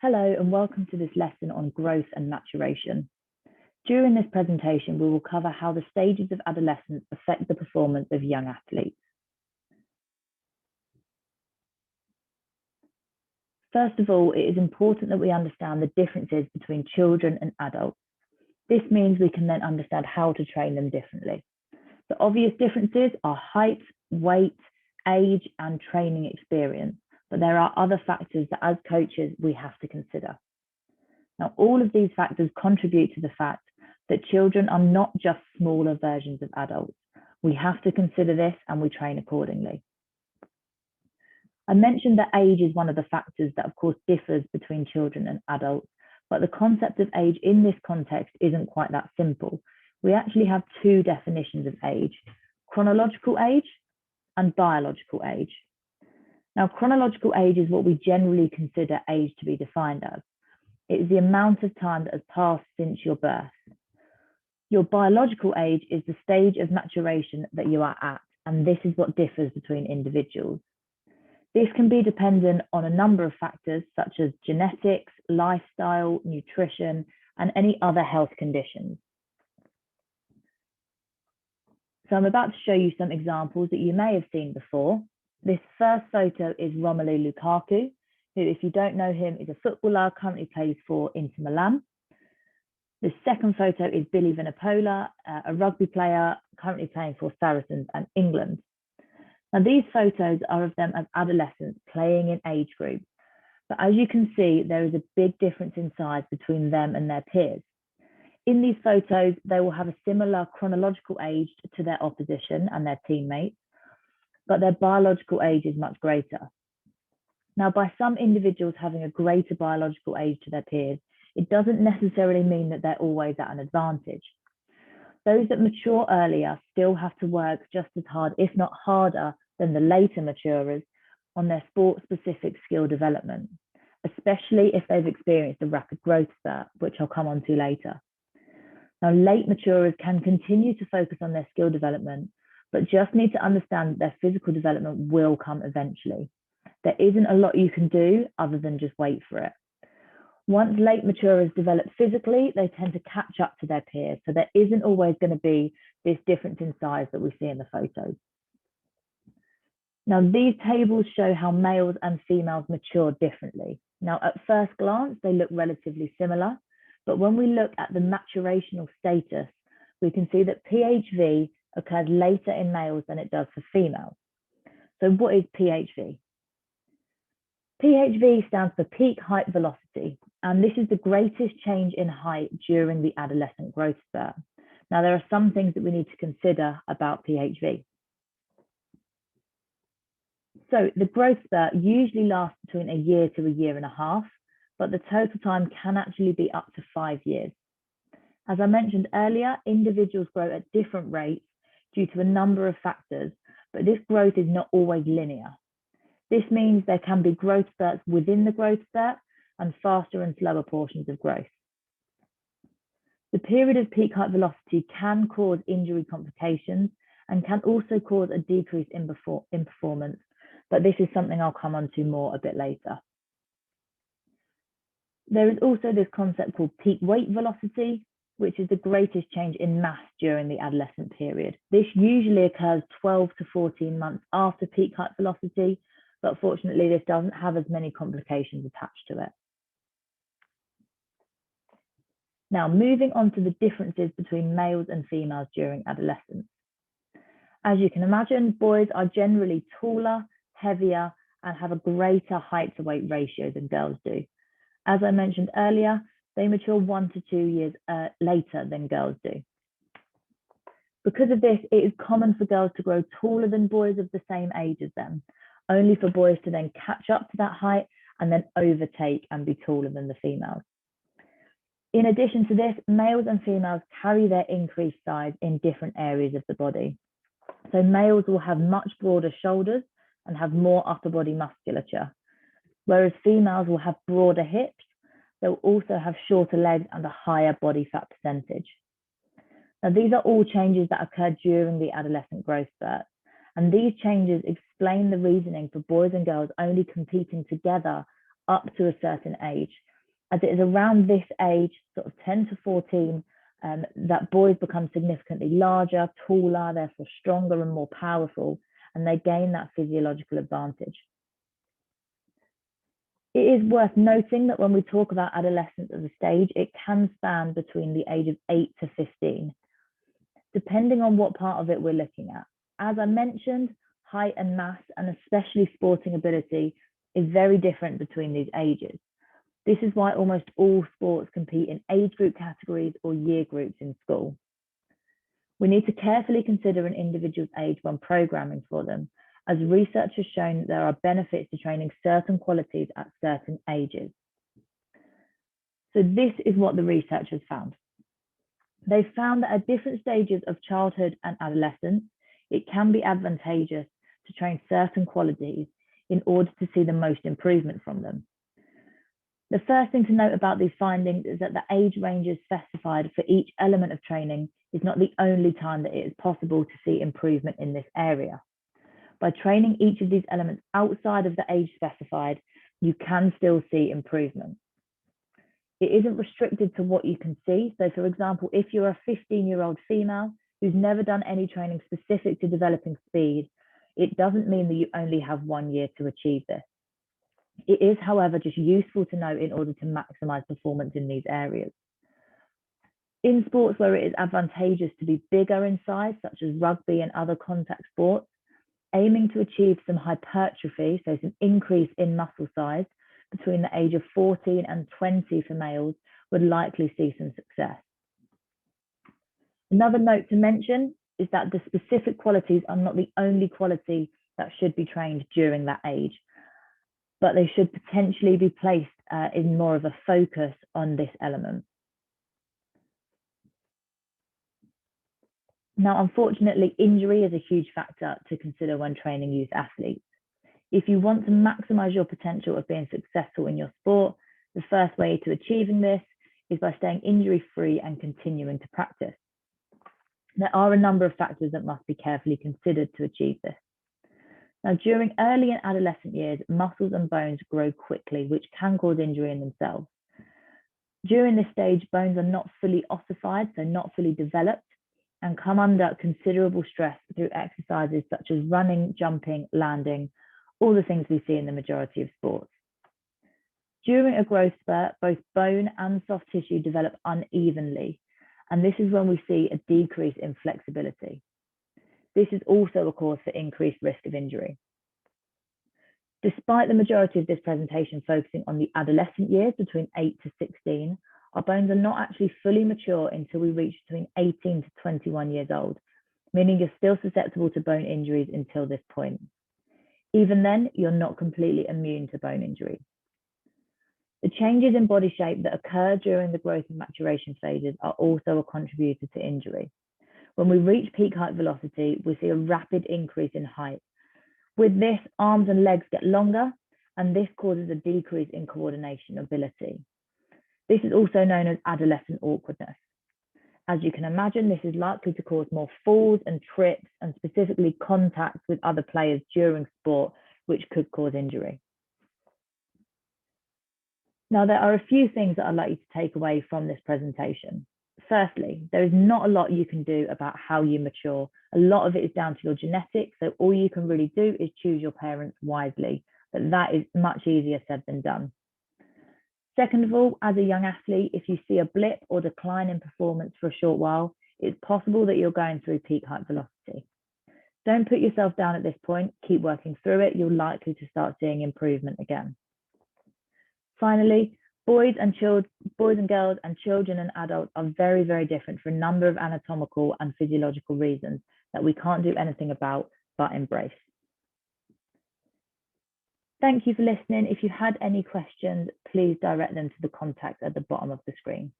Hello and welcome to this lesson on growth and maturation. During this presentation, we will cover how the stages of adolescence affect the performance of young athletes. First of all, it is important that we understand the differences between children and adults. This means we can then understand how to train them differently. The obvious differences are height, weight, age, and training experience, but there are other factors that as coaches we have to consider. Now, all of these factors contribute to the fact that children are not just smaller versions of adults. We have to consider this and we train accordingly. I mentioned that age is one of the factors that of course differs between children and adults, but the concept of age in this context isn't quite that simple. We actually have two definitions of age: chronological age and biological age. Now, chronological age is what we generally consider age to be defined as. It is the amount of time that has passed since your birth. Your biological age is the stage of maturation that you are at, and this is what differs between individuals. This can be dependent on a number of factors such as genetics, lifestyle, nutrition, and any other health conditions. So I'm about to show you some examples that you may have seen before. This first photo is Romelu Lukaku, who, if you don't know him, is a footballer, currently plays for Inter Milan. The second photo is Billy Vunipola, a rugby player, currently playing for Saracens and England. Now, these photos are of them as adolescents playing in age groups, but as you can see, there is a big difference in size between them and their peers. In these photos, they will have a similar chronological age to their opposition and their teammates, but their biological age is much greater. Now, by some individuals having a greater biological age to their peers, it doesn't necessarily mean that they're always at an advantage. Those that mature earlier still have to work just as hard, if not harder, than the later maturers on their sport-specific skill development, especially if they've experienced a rapid growth spurt, which I'll come on to later. Now, late maturers can continue to focus on their skill development, but just need to understand that their physical development will come eventually. There isn't a lot you can do other than just wait for it. Once late maturers develop physically, they tend to catch up to their peers. So there isn't always going to be this difference in size that we see in the photos. Now, these tables show how males and females mature differently. Now, at first glance, they look relatively similar, but when we look at the maturational status, we can see that PHV occurs later in males than it does for females. So what is PHV? PHV stands for peak height velocity, and this is the greatest change in height during the adolescent growth spurt. Now, there are some things that we need to consider about PHV. So the growth spurt usually lasts between a year to a year and a half, but the total time can actually be up to 5 years. As I mentioned earlier, individuals grow at different rates due to a number of factors, but this growth is not always linear. This means there can be growth spurts within the growth spurt and faster and slower portions of growth. The period of peak height velocity can cause injury complications and can also cause a decrease in performance, but this is something I'll come on to more a bit later. There is also this concept called peak weight velocity, which is the greatest change in mass during the adolescent period. This usually occurs 12 to 14 months after peak height velocity, but fortunately this doesn't have as many complications attached to it. Now, moving on to the differences between males and females during adolescence. As you can imagine, boys are generally taller, heavier, and have a greater height to weight ratio than girls do. As I mentioned earlier, they mature 1 to 2 years later than girls do. Because of this, it is common for girls to grow taller than boys of the same age as them, only for boys to then catch up to that height and then overtake and be taller than the females. In addition to this, males and females carry their increased size in different areas of the body. So males will have much broader shoulders and have more upper body musculature, whereas females will have broader hips. They'll also have shorter legs and a higher body fat percentage. Now, these are all changes that occur during the adolescent growth spurt, and these changes explain the reasoning for boys and girls only competing together up to a certain age, as it is around this age, sort of 10 to 14, that boys become significantly larger, taller, therefore stronger and more powerful, and they gain that physiological advantage. It is worth noting that when we talk about adolescence as a stage, it can span between the age of 8 to 15, depending on what part of it we're looking at. As I mentioned, height and mass, and especially sporting ability, is very different between these ages. This is why almost all sports compete in age group categories or year groups in school. We need to carefully consider an individual's age when programming for them, as research has shown that there are benefits to training certain qualities at certain ages. So this is what the researchers found. They found that at different stages of childhood and adolescence, it can be advantageous to train certain qualities in order to see the most improvement from them. The first thing to note about these findings is that the age ranges specified for each element of training is not the only time that it is possible to see improvement in this area. By training each of these elements outside of the age specified, you can still see improvement. It isn't restricted to what you can see. So for example, if you're a 15-year-old female who's never done any training specific to developing speed, it doesn't mean that you only have 1 year to achieve this. It is, however, just useful to know in order to maximize performance in these areas. In sports where it is advantageous to be bigger in size, such as rugby and other contact sports, aiming to achieve some hypertrophy, so some increase in muscle size, between the age of 14 and 20 for males would likely see some success. Another note to mention is that the specific qualities are not the only quality that should be trained during that age, but they should potentially be placed in more of a focus on this element. Now, unfortunately, injury is a huge factor to consider when training youth athletes. If you want to maximize your potential of being successful in your sport, the first way to achieving this is by staying injury-free and continuing to practice. There are a number of factors that must be carefully considered to achieve this. Now, during early and adolescent years, muscles and bones grow quickly, which can cause injury in themselves. During this stage, bones are not fully ossified, so not fully developed, and come under considerable stress through exercises such as running, jumping, landing, all the things we see in the majority of sports. During a growth spurt, both bone and soft tissue develop unevenly, and this is when we see a decrease in flexibility. This is also a cause for increased risk of injury. Despite the majority of this presentation focusing on the adolescent years between 8 to 16, our bones are not actually fully mature until we reach between 18 to 21 years old, meaning you're still susceptible to bone injuries until this point. Even then, you're not completely immune to bone injury. The changes in body shape that occur during the growth and maturation phases are also a contributor to injury. When we reach peak height velocity, we see a rapid increase in height. With this, arms and legs get longer, and this causes a decrease in coordination ability. This is also known as adolescent awkwardness. As you can imagine, this is likely to cause more falls and trips, and specifically contacts with other players during sport, which could cause injury. Now, there are a few things that I'd like you to take away from this presentation. Firstly, there is not a lot you can do about how you mature. A lot of it is down to your genetics, so all you can really do is choose your parents wisely, but that is much easier said than done. Second of all, as a young athlete, if you see a blip or decline in performance for a short while, it's possible that you're going through peak height velocity. Don't put yourself down at this point, keep working through it, you're likely to start seeing improvement again. Finally, boys and girls and children and adults are very, very different for a number of anatomical and physiological reasons that we can't do anything about but embrace. Thank you for listening. If you had any questions, please direct them to the contact at the bottom of the screen.